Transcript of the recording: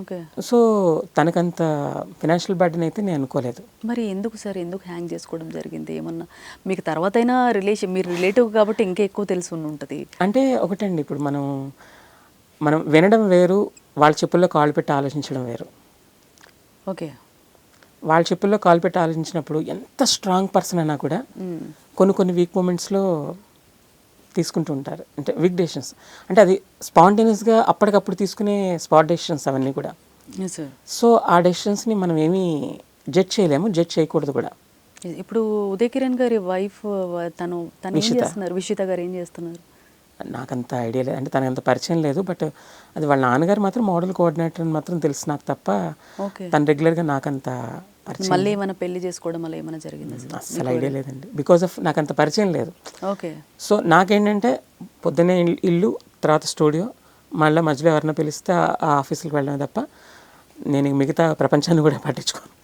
Okay. So తనకంత financial burden అయితే నేను అనుకోలేదు. మరి ఎందుకు సార్ ఎందుకు హ్యాంగ్ చేసుకోవడం జరిగింది? ఏమన్నా మీకు తర్వాతైనా మీరు రిలేటివ్ కాబట్టి ఇంకా ఎక్కువ తెలిసి ఉండుంటది. అంటే ఒకటండి, ఇప్పుడు మనం మనం వినడం వేరు, వాళ్ళ చెప్పుల్లో కాళ్ళు పెట్టి ఆలోచించడం వేరు. ఓకే. వాళ్ళ చెప్పుల్లో కాలు పెట్టి ఆలోచించినప్పుడు ఎంత స్ట్రాంగ్ పర్సన్ అయినా కూడా కొన్ని కొన్ని వీక్ మూమెంట్స్లో తీసుకుంటూ ఉంటారు. అంటే వీక్ డెసిషన్స్ అంటే అది స్పాంటేనియస్గా అప్పటికప్పుడు తీసుకునే స్పాట్ డెసిషన్స్ అవన్నీ కూడా. సార్. సో ఆ డెసిషన్స్ని మనం ఏమీ జడ్జ్ చేయలేము, జడ్జ్ చేయకూడదు కూడా. ఇప్పుడు ఉదయ్ కిరణ్ గారి వైఫ్ తను తను ఏం విషిత. చేస్తున్నారు? విషిత గారు ఏం చేస్తున్నారు? నాకంత ఐడియా లేదు, అంటే తనకంత పరిచయం లేదు. బట్ అది వాళ్ళ నాన్నగారు మాత్రం మోడల్ కోఆర్డినేటర్ అని మాత్రం తెలుసు నాకు తప్ప, ఓకే. తను రెగ్యులర్గా నాకంత పరిచయం మళ్ళీ ఏమైనా పెళ్లి చేసుకోవడం అలా ఏమైనా జరిగిందా సార్? అస్సలు ఐడియా లేదండి. బికాజ్ ఆఫ్ నాకంత పరిచయం లేదు. ఓకే. సో నాకేంటంటే పొద్దున్నే ఇల్లు, తర్వాత స్టూడియో, మళ్ళీ మధ్యలో ఎవరైనా పిలిస్తే ఆ ఆఫీసులకు వెళ్ళడం తప్ప నేను మిగతా ప్రపంచాన్ని కూడా పట్టించుకోను.